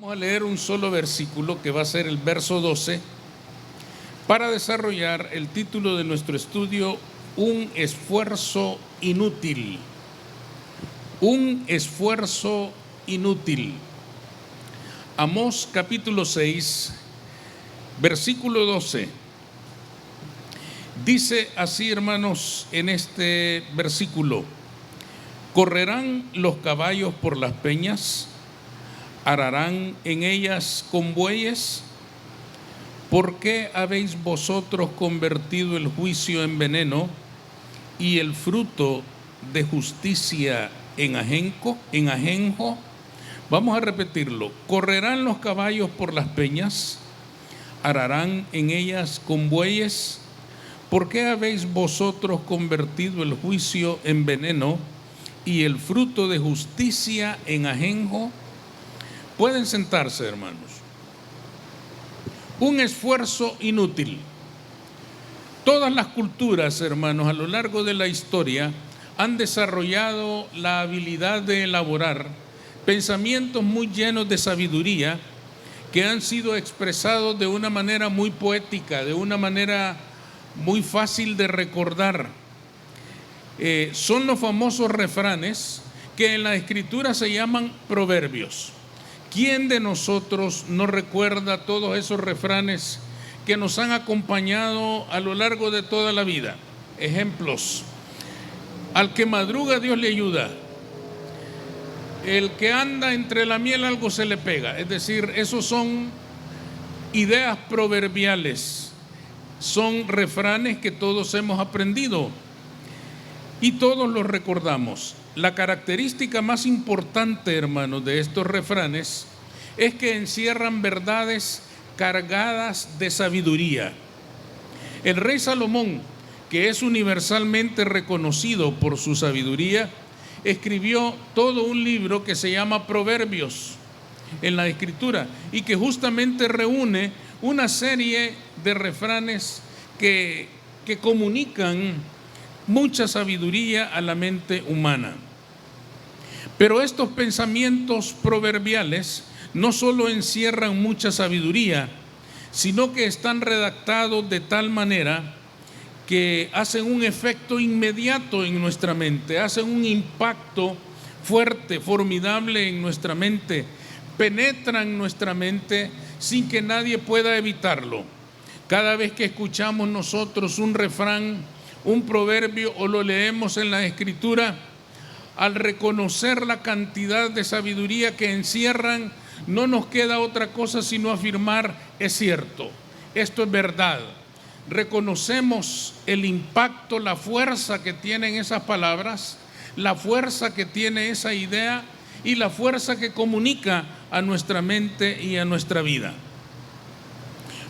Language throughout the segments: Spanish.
Vamos a leer un solo versículo que va a ser el verso 12 para desarrollar el título de nuestro estudio, un esfuerzo inútil. Un esfuerzo inútil. Amós capítulo 6, versículo 12. Dice así, hermanos, en este versículo: correrán los caballos por las peñas, ararán en ellas con bueyes. ¿Por qué habéis vosotros convertido el juicio en veneno y el fruto de justicia en ajenjo? Vamos a repetirlo. Correrán los caballos por las peñas, ararán en ellas con bueyes. ¿Por qué habéis vosotros convertido el juicio en veneno y el fruto de justicia en ajenjo? Pueden sentarse, hermanos. Un esfuerzo inútil. Todas las culturas, hermanos, a lo largo de la historia han desarrollado la habilidad de elaborar pensamientos muy llenos de sabiduría que han sido expresados de una manera muy poética, de una manera muy fácil de recordar. Son los famosos refranes que en la Escritura se llaman proverbios. ¿Quién de nosotros no recuerda todos esos refranes que nos han acompañado a lo largo de toda la vida? Ejemplos: al que madruga Dios le ayuda, el que anda entre la miel algo se le pega. Es decir, esos son ideas proverbiales, son refranes que todos hemos aprendido y todos los recordamos. La característica más importante, hermanos, de estos refranes es que encierran verdades cargadas de sabiduría. El rey Salomón, que es universalmente reconocido por su sabiduría, escribió todo un libro que se llama Proverbios en la Escritura y que justamente reúne una serie de refranes que comunican mucha sabiduría a la mente humana. Pero estos pensamientos proverbiales no solo encierran mucha sabiduría, sino que están redactados de tal manera que hacen un efecto inmediato en nuestra mente, hacen un impacto fuerte, formidable en nuestra mente, penetran nuestra mente sin que nadie pueda evitarlo. Cada vez que escuchamos nosotros un refrán, un proverbio o lo leemos en la Escritura, al reconocer la cantidad de sabiduría que encierran, no nos queda otra cosa sino afirmar: es cierto, esto es verdad. Reconocemos el impacto, la fuerza que tienen esas palabras, la fuerza que tiene esa idea y la fuerza que comunica a nuestra mente y a nuestra vida.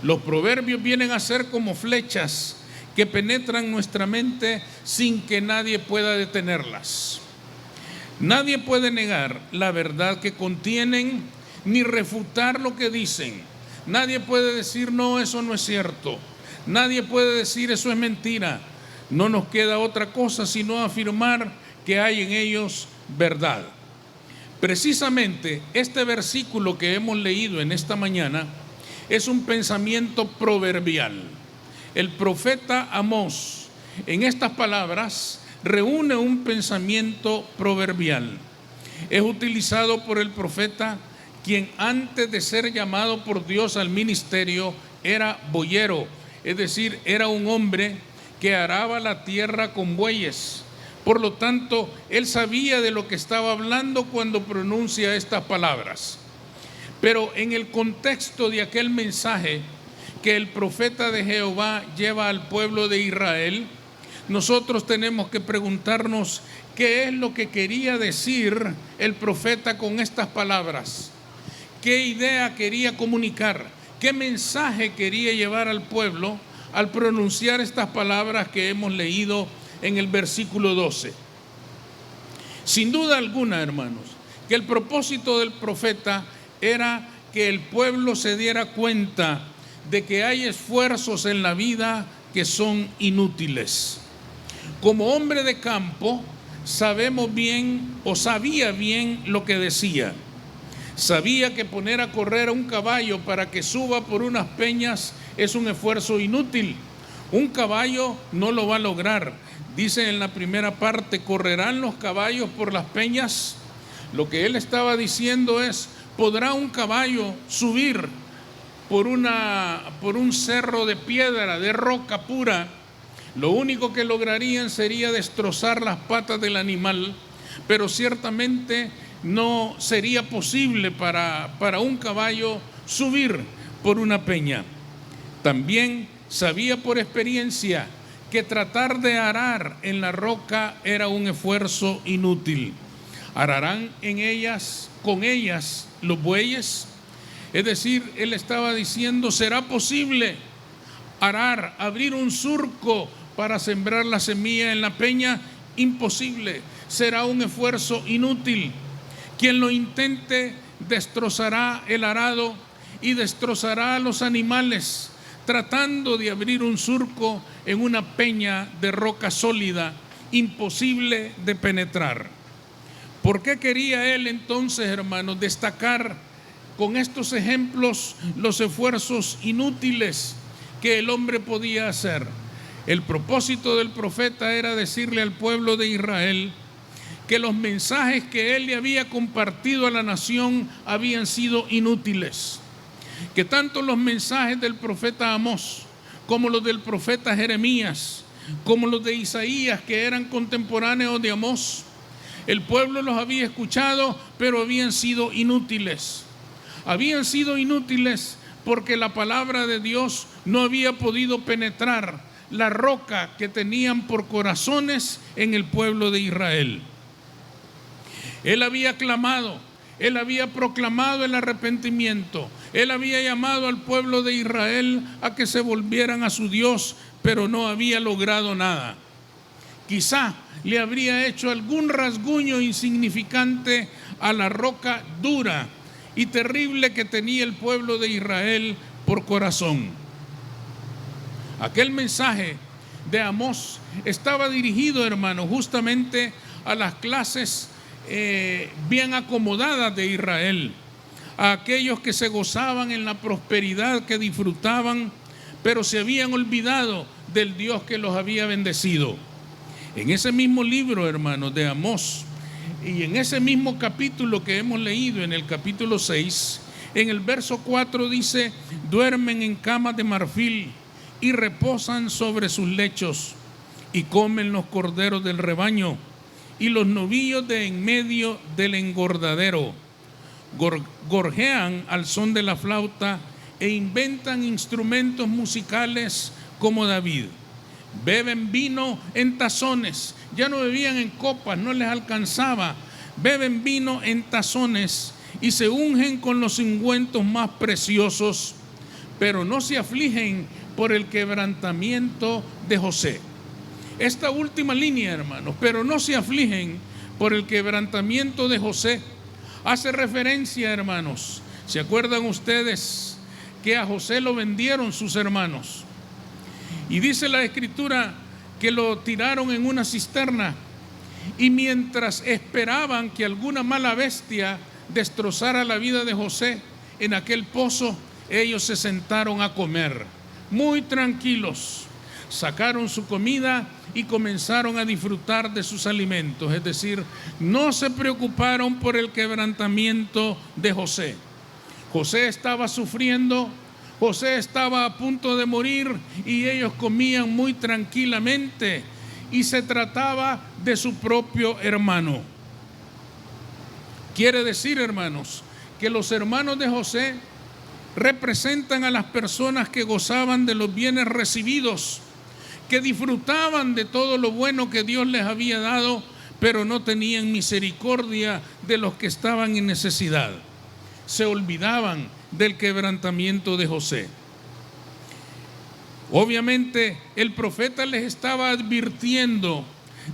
Los proverbios vienen a ser como flechas que penetran nuestra mente sin que nadie pueda detenerlas. Nadie puede negar la verdad que contienen ni refutar lo que dicen. Nadie puede decir: no, eso no es cierto. Nadie puede decir: eso es mentira. No nos queda otra cosa sino afirmar que hay en ellos verdad. Precisamente este versículo que hemos leído en esta mañana es un pensamiento proverbial. El profeta Amós, en estas palabras, reúne un pensamiento proverbial. Es utilizado por el profeta, quien antes de ser llamado por Dios al ministerio era boyero, es decir, era un hombre que araba la tierra con bueyes. Por lo tanto, él sabía de lo que estaba hablando cuando pronuncia estas palabras. Pero en el contexto de aquel mensaje que el profeta de Jehová lleva al pueblo de Israel, nosotros tenemos que preguntarnos qué es lo que quería decir el profeta con estas palabras. ¿Qué idea quería comunicar? ¿Qué mensaje quería llevar al pueblo al pronunciar estas palabras que hemos leído en el versículo 12? Sin duda alguna, hermanos, que el propósito del profeta era que el pueblo se diera cuenta de que hay esfuerzos en la vida que son inútiles. Como hombre de campo, sabemos bien o sabía bien lo que decía. Sabía que poner a correr a un caballo para que suba por unas peñas es un esfuerzo inútil. Un caballo no lo va a lograr. Dice en la primera parte, ¿correrán los caballos por las peñas? Lo que él estaba diciendo es, ¿podrá un caballo subir por un cerro de piedra, de roca pura? Lo único que lograrían sería destrozar las patas del animal, pero ciertamente no sería posible para un caballo subir por una peña. También sabía por experiencia que tratar de arar en la roca era un esfuerzo inútil. ¿Ararán con ellas los bueyes? Es decir, él estaba diciendo, ¿será posible arar, abrir un surco para sembrar la semilla en la peña? Imposible, será un esfuerzo inútil. Quien lo intente destrozará el arado y destrozará a los animales, tratando de abrir un surco en una peña de roca sólida, imposible de penetrar. ¿Por qué quería él entonces, hermanos, destacar con estos ejemplos los esfuerzos inútiles que el hombre podía hacer? El propósito del profeta era decirle al pueblo de Israel que los mensajes que él le había compartido a la nación habían sido inútiles, que tanto los mensajes del profeta Amós como los del profeta Jeremías, como los de Isaías, que eran contemporáneos de Amós, el pueblo los había escuchado, pero habían sido inútiles. Habían sido inútiles porque la palabra de Dios no había podido penetrar la roca que tenían por corazones en el pueblo de Israel. Él había clamado, él había proclamado el arrepentimiento, él había llamado al pueblo de Israel a que se volvieran a su Dios, pero no había logrado nada. Quizá le habría hecho algún rasguño insignificante a la roca dura y terrible que tenía el pueblo de Israel por corazón. Aquel mensaje de Amós estaba dirigido, hermano, justamente a las clases bien acomodadas de Israel, a aquellos que se gozaban en la prosperidad que disfrutaban, pero se habían olvidado del Dios que los había bendecido. En ese mismo libro, hermanos, de Amós, y en ese mismo capítulo que hemos leído, en el capítulo 6, en el verso 4 dice, duermen en camas de marfil y reposan sobre sus lechos, y comen los corderos del rebaño y los novillos de en medio del engordadero. Gorjean al son de la flauta e inventan instrumentos musicales como David. Beben vino en tazones, ya no bebían en copas, no les alcanzaba. Beben vino en tazones y se ungen con los ungüentos más preciosos, pero no se afligen por el quebrantamiento de José. Esta última línea, hermanos, pero no se afligen por el quebrantamiento de José, hace referencia, hermanos. ¿Se acuerdan ustedes que a José lo vendieron sus hermanos? Y dice la Escritura que lo tiraron en una cisterna, y mientras esperaban que alguna mala bestia destrozara la vida de José en aquel pozo, ellos se sentaron a comer, muy tranquilos. Sacaron su comida y comenzaron a disfrutar de sus alimentos, es decir, no se preocuparon por el quebrantamiento de José. José estaba sufriendo, José estaba a punto de morir y ellos comían muy tranquilamente, y se trataba de su propio hermano. Quiere decir, hermanos, que los hermanos de José representan a las personas que gozaban de los bienes recibidos, que disfrutaban de todo lo bueno que Dios les había dado, pero no tenían misericordia de los que estaban en necesidad. Se olvidaban del quebrantamiento de José. Obviamente el profeta les estaba advirtiendo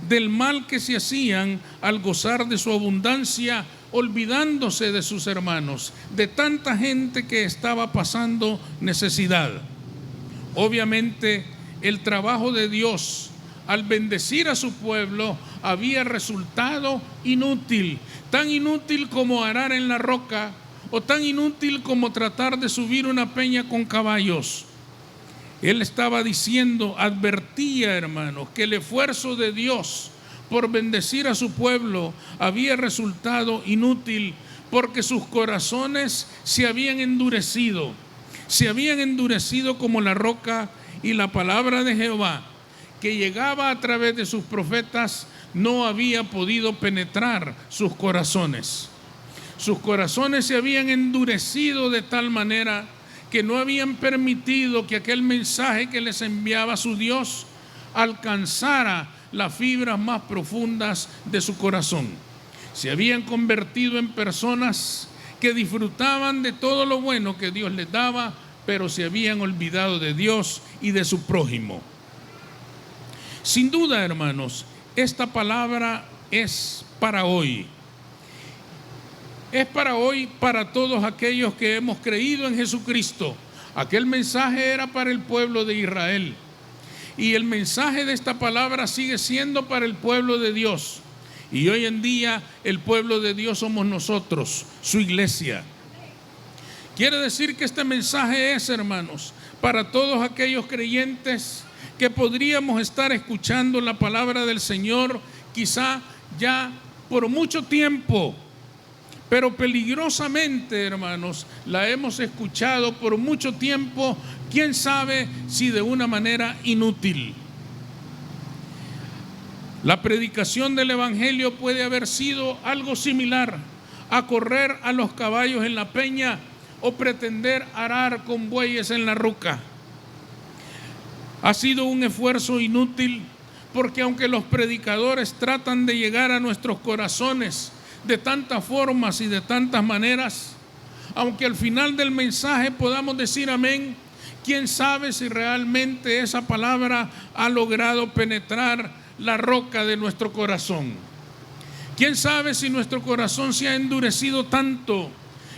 del mal que se hacían al gozar de su abundancia, olvidándose de sus hermanos, de tanta gente que estaba pasando necesidad. Obviamente el trabajo de Dios al bendecir a su pueblo había resultado inútil, tan inútil como arar en la roca o tan inútil como tratar de subir una peña con caballos. Él estaba diciendo, advertía, hermanos, que el esfuerzo de Dios por bendecir a su pueblo había resultado inútil porque sus corazones se habían endurecido como la roca, y la palabra de Jehová, que llegaba a través de sus profetas, no había podido penetrar sus corazones. Sus corazones se habían endurecido de tal manera que no habían permitido que aquel mensaje que les enviaba su Dios alcanzara las fibras más profundas de su corazón. Se habían convertido en personas que disfrutaban de todo lo bueno que Dios les daba, pero se habían olvidado de Dios y de su prójimo. Sin duda, hermanos, esta palabra es para hoy. Es para hoy, para todos aquellos que hemos creído en Jesucristo. Aquel mensaje era para el pueblo de Israel. Y el mensaje de esta palabra sigue siendo para el pueblo de Dios. Y hoy en día el pueblo de Dios somos nosotros, su iglesia. Quiere decir que este mensaje es, hermanos, para todos aquellos creyentes que podríamos estar escuchando la palabra del Señor, quizá ya por mucho tiempo, pero peligrosamente, hermanos, la hemos escuchado por mucho tiempo, quién sabe si de una manera inútil. La predicación del Evangelio puede haber sido algo similar a correr a los caballos en la peña o pretender arar con bueyes en la ruca. Ha sido un esfuerzo inútil porque aunque los predicadores tratan de llegar a nuestros corazones de tantas formas y de tantas maneras, aunque al final del mensaje podamos decir amén, quién sabe si realmente esa palabra ha logrado penetrar la roca de nuestro corazón. Quién sabe si nuestro corazón se ha endurecido tanto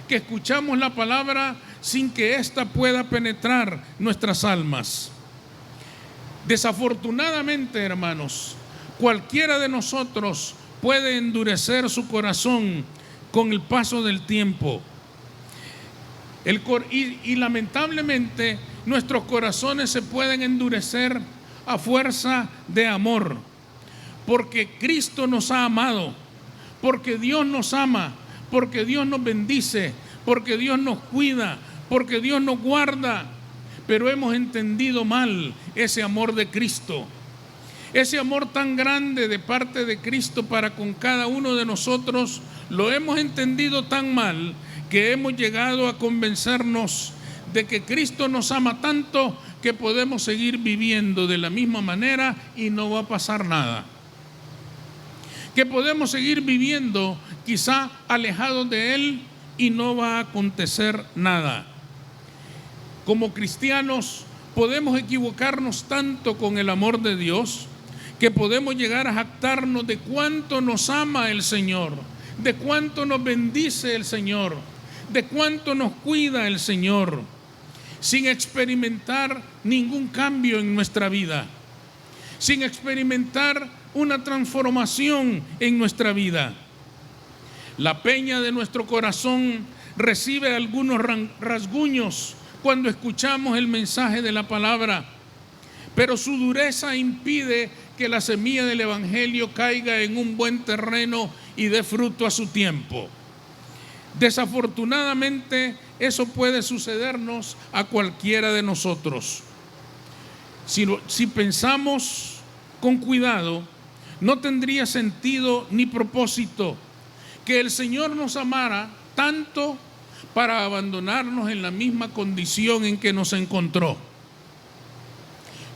que escuchamos la palabra sin que ésta pueda penetrar nuestras almas. Desafortunadamente, hermanos, cualquiera de nosotros puede endurecer su corazón con el paso del tiempo. Y lamentablemente nuestros corazones se pueden endurecer a fuerza de amor, porque Cristo nos ha amado, porque Dios nos ama, porque Dios nos bendice, porque Dios nos cuida, porque Dios nos guarda, pero hemos entendido mal ese amor de Cristo. Ese amor tan grande de parte de Cristo para con cada uno de nosotros, lo hemos entendido tan mal que hemos llegado a convencernos de que Cristo nos ama tanto que podemos seguir viviendo de la misma manera y no va a pasar nada. Que podemos seguir viviendo quizá alejados de Él y no va a acontecer nada. Como cristianos podemos equivocarnos tanto con el amor de Dios que podemos llegar a jactarnos de cuánto nos ama el Señor, de cuánto nos bendice el Señor, de cuánto nos cuida el Señor, sin experimentar ningún cambio en nuestra vida, sin experimentar una transformación en nuestra vida. La peña de nuestro corazón recibe algunos rasguños cuando escuchamos el mensaje de la palabra, pero su dureza impide que la semilla del Evangelio caiga en un buen terreno y dé fruto a su tiempo. Desafortunadamente, eso puede sucedernos a cualquiera de nosotros. Si pensamos con cuidado, no tendría sentido ni propósito que el Señor nos amara tanto para abandonarnos en la misma condición en que nos encontró.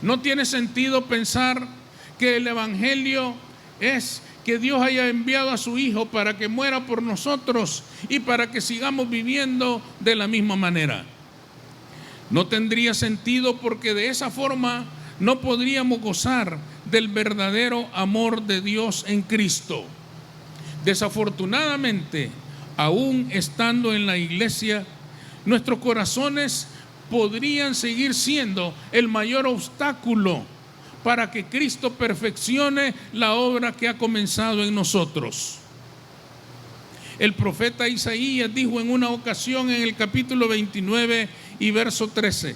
No tiene sentido pensar que el Evangelio es que Dios haya enviado a su Hijo para que muera por nosotros y para que sigamos viviendo de la misma manera. No tendría sentido porque de esa forma no podríamos gozar del verdadero amor de Dios en Cristo. Desafortunadamente, aún estando en la iglesia, nuestros corazones podrían seguir siendo el mayor obstáculo para que Cristo perfeccione la obra que ha comenzado en nosotros. El profeta Isaías dijo en una ocasión en el capítulo 29 y verso 13: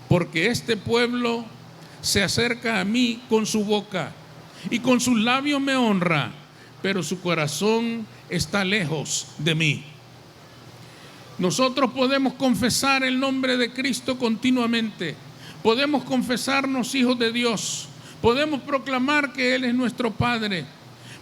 porque este pueblo se acerca a mí con su boca y con sus labios me honra, pero su corazón está lejos de mí. Nosotros podemos confesar el nombre de Cristo continuamente, podemos confesarnos hijos de Dios, podemos proclamar que Él es nuestro Padre,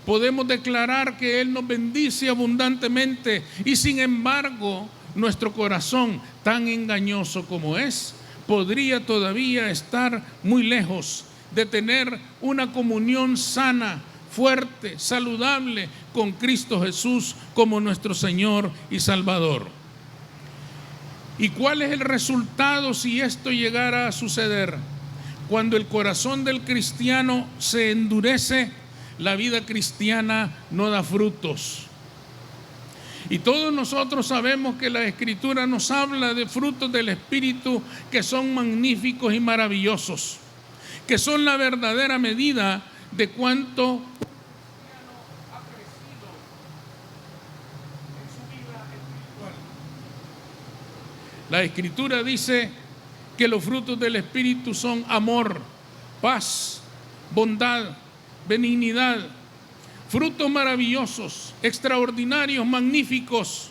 podemos declarar que Él nos bendice abundantemente, y sin embargo nuestro corazón, tan engañoso como es, podría todavía estar muy lejos de tener una comunión sana, fuerte, saludable con Cristo Jesús como nuestro Señor y Salvador. ¿Y cuál es el resultado si esto llegara a suceder? Cuando el corazón del cristiano se endurece, la vida cristiana no da frutos. Y todos nosotros sabemos que la Escritura nos habla de frutos del Espíritu que son magníficos y maravillosos, que son la verdadera medida de cuánto un cristiano ha crecido en su vida espiritual. La Escritura dice que los frutos del Espíritu son amor, paz, bondad, benignidad, frutos maravillosos, extraordinarios, magníficos,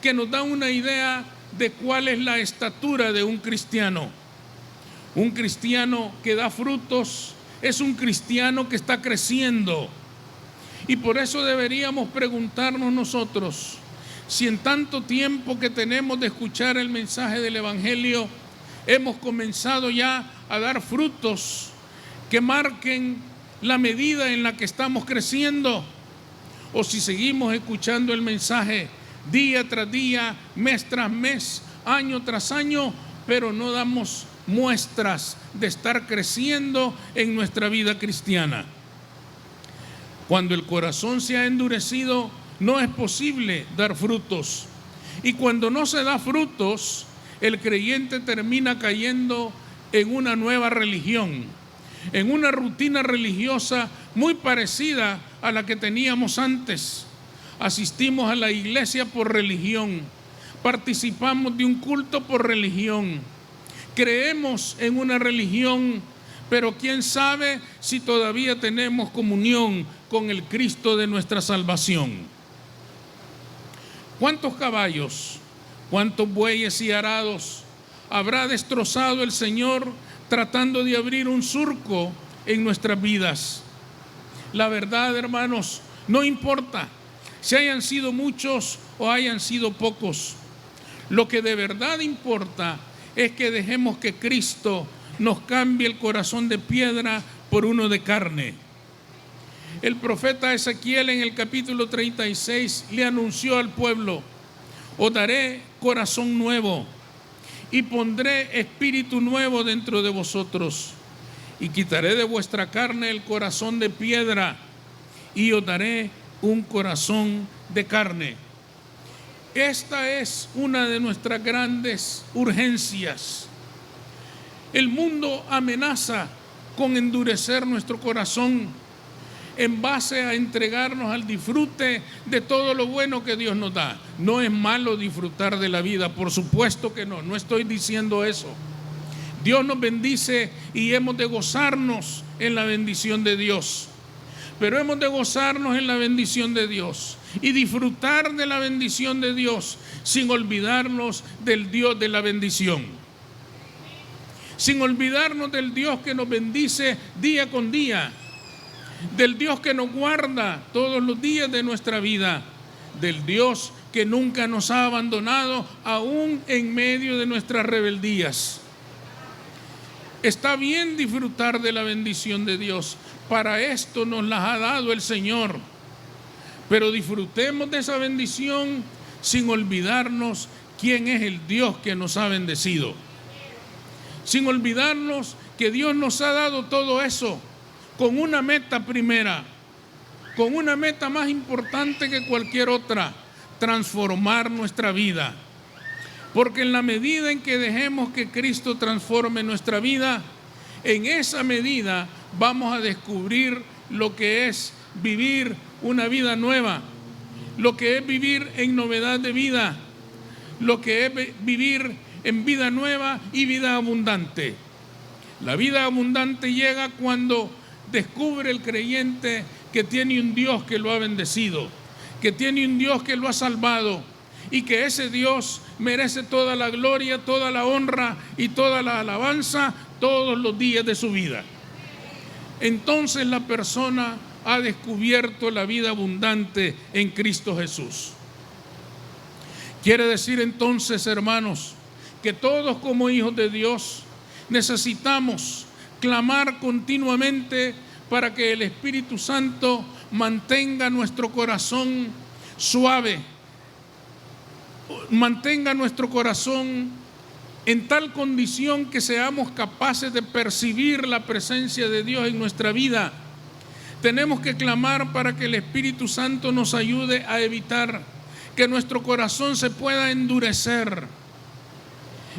que nos dan una idea de cuál es la estatura de un cristiano. Un cristiano que da frutos es un cristiano que está creciendo. Y por eso deberíamos preguntarnos nosotros, si en tanto tiempo que tenemos de escuchar el mensaje del Evangelio, hemos comenzado ya a dar frutos que marquen la medida en la que estamos creciendo, o si seguimos escuchando el mensaje día tras día, mes tras mes, año tras año, pero no damos muestras de estar creciendo en nuestra vida cristiana. Cuando el corazón se ha endurecido, no es posible dar frutos. Y cuando no se da frutos, el creyente termina cayendo en una nueva religión, en una rutina religiosa muy parecida a la que teníamos antes. Asistimos a la iglesia por religión, participamos de un culto por religión, creemos en una religión, pero quién sabe si todavía tenemos comunión con el Cristo de nuestra salvación. ¿Cuántos caballos, cuántos bueyes y arados habrá destrozado el Señor tratando de abrir un surco en nuestras vidas? La verdad, hermanos, no importa si hayan sido muchos o hayan sido pocos. Lo que de verdad importa es que dejemos que Cristo nos cambie el corazón de piedra por uno de carne. El profeta Ezequiel en el capítulo 36 le anunció al pueblo: os daré corazón nuevo y pondré espíritu nuevo dentro de vosotros, y quitaré de vuestra carne el corazón de piedra y os daré un corazón de carne. Esta es una de nuestras grandes urgencias. El mundo amenaza con endurecer nuestro corazón en base a entregarnos al disfrute de todo lo bueno que Dios nos da. No es malo disfrutar de la vida, por supuesto que no estoy diciendo eso. Dios nos bendice y hemos de gozarnos en la bendición de Dios. Pero hemos de gozarnos en la bendición de Dios y disfrutar de la bendición de Dios sin olvidarnos del Dios de la bendición. Sin olvidarnos del Dios que nos bendice día con día, del Dios que nos guarda todos los días de nuestra vida, del Dios que nunca nos ha abandonado aún en medio de nuestras rebeldías. Está bien disfrutar de la bendición de Dios, para esto nos las ha dado el Señor, pero disfrutemos de esa bendición sin olvidarnos quién es el Dios que nos ha bendecido, sin olvidarnos que Dios nos ha dado todo eso con una meta primera, con una meta más importante que cualquier otra: transformar nuestra vida. Porque en la medida en que dejemos que Cristo transforme nuestra vida, en esa medida vamos a descubrir lo que es vivir una vida nueva. lo que es vivir en novedad de vida, lo que es vivir en vida nueva y vida abundante. La vida abundante llega cuando descubre el creyente que tiene un Dios que lo ha bendecido, que tiene un Dios que lo ha salvado y que ese Dios merece toda la gloria, toda la honra y toda la alabanza todos los días de su vida. Entonces la persona ha descubierto la vida abundante en Cristo Jesús. Quiere decir entonces, hermanos, que todos como hijos de Dios necesitamos clamar continuamente para que el Espíritu Santo mantenga nuestro corazón suave, mantenga nuestro corazón en tal condición que seamos capaces de percibir la presencia de Dios en nuestra vida. Tenemos que clamar para que el Espíritu Santo nos ayude a evitar que nuestro corazón se pueda endurecer.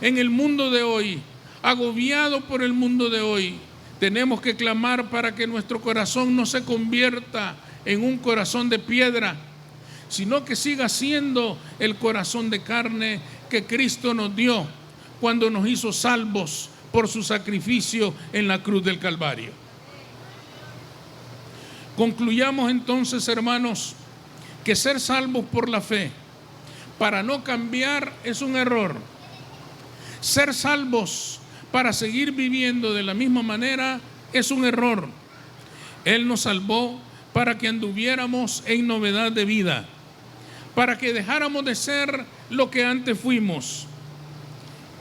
En el mundo de hoy, agobiado por el mundo de hoy, tenemos que clamar para que nuestro corazón no se convierta en un corazón de piedra, sino que siga siendo el corazón de carne que Cristo nos dio cuando nos hizo salvos por su sacrificio en la cruz del Calvario. Concluyamos entonces, hermanos, que ser salvos por la fe para no cambiar es un error. Ser salvos para seguir viviendo de la misma manera es un error. Él nos salvó para que anduviéramos en novedad de vida, para que dejáramos de ser lo que antes fuimos.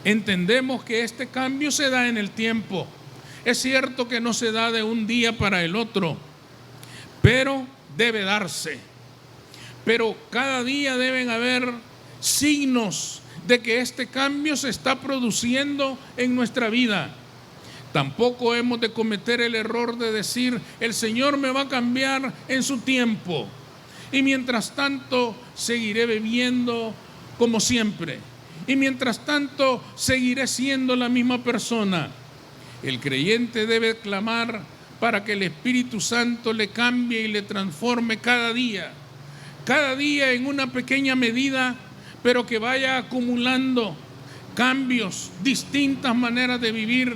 Entendemos que este cambio se da en el tiempo. Es cierto que no se da de un día para el otro, pero debe darse. Pero cada día deben haber signos de que este cambio se está produciendo en nuestra vida. Tampoco hemos de cometer el error de decir, el Señor me va a cambiar en su tiempo, y mientras tanto seguiré bebiendo como siempre, y mientras tanto seguiré siendo la misma persona. El creyente debe clamar para que el Espíritu Santo le cambie y le transforme cada día en una pequeña medida, pero que vaya acumulando cambios, distintas maneras de vivir,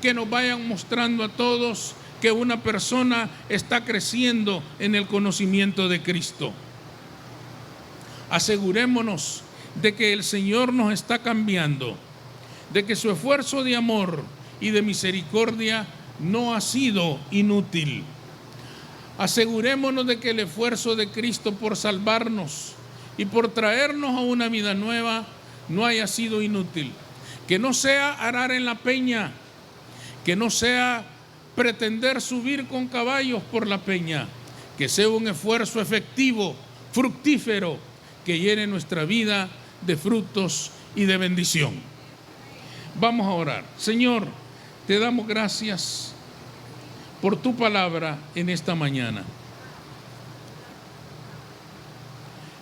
que nos vayan mostrando a todos que una persona está creciendo en el conocimiento de Cristo. Asegurémonos de que el Señor nos está cambiando, de que su esfuerzo de amor y de misericordia no ha sido inútil. Asegurémonos de que el esfuerzo de Cristo por salvarnos y por traernos a una vida nueva no haya sido inútil. Que no sea arar en la peña, que no sea pretender subir con caballos por la peña, que sea un esfuerzo efectivo, fructífero, que llene nuestra vida de frutos y de bendición. Vamos a orar. Señor, te damos gracias por tu palabra en esta mañana.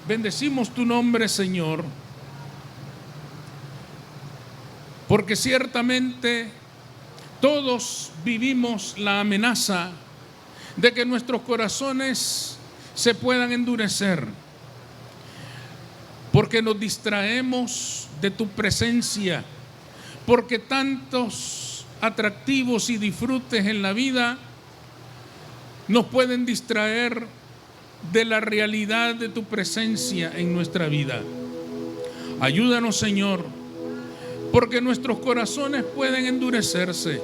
Bendecimos tu nombre, Señor, porque ciertamente todos vivimos la amenaza de que nuestros corazones se puedan endurecer, porque nos distraemos de tu presencia, porque tantos atractivos y disfrutes en la vida nos pueden distraer de la realidad de tu presencia en nuestra vida. Ayúdanos, Señor, porque nuestros corazones pueden endurecerse,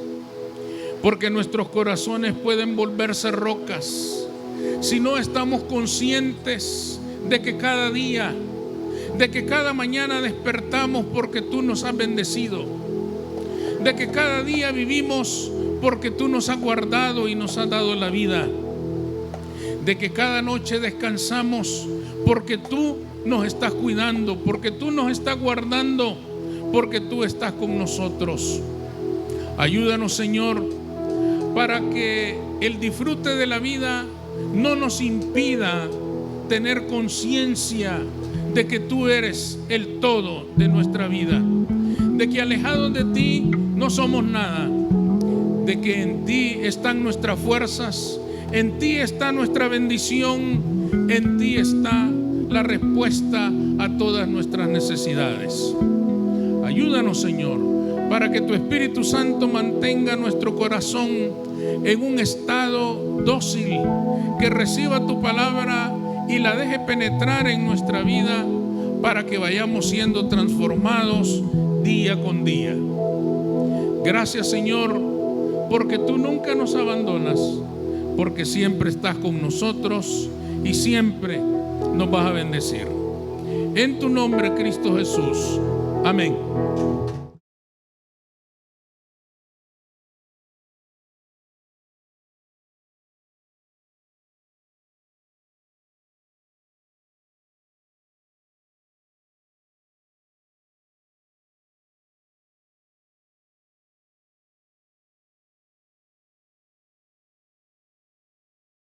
porque nuestros corazones pueden volverse rocas si no estamos conscientes de que cada día, de que cada mañana despertamos porque tú nos has bendecido, de que cada día vivimos porque tú nos has guardado y nos has dado la vida, de que cada noche descansamos porque tú nos estás cuidando, porque tú nos estás guardando, porque tú estás con nosotros. Ayúdanos, Señor, para que el disfrute de la vida no nos impida tener conciencia de que tú eres el todo de nuestra vida, de que alejados de ti no somos nada, de que en ti están nuestras fuerzas, en ti está nuestra bendición, en ti está la respuesta a todas nuestras necesidades. Ayúdanos, Señor, para que tu Espíritu Santo mantenga nuestro corazón en un estado dócil, que reciba tu palabra y la deje penetrar en nuestra vida para que vayamos siendo transformados día con día. Gracias, Señor, porque tú nunca nos abandonas, porque siempre estás con nosotros y siempre nos vas a bendecir. En tu nombre, Cristo Jesús. Amén.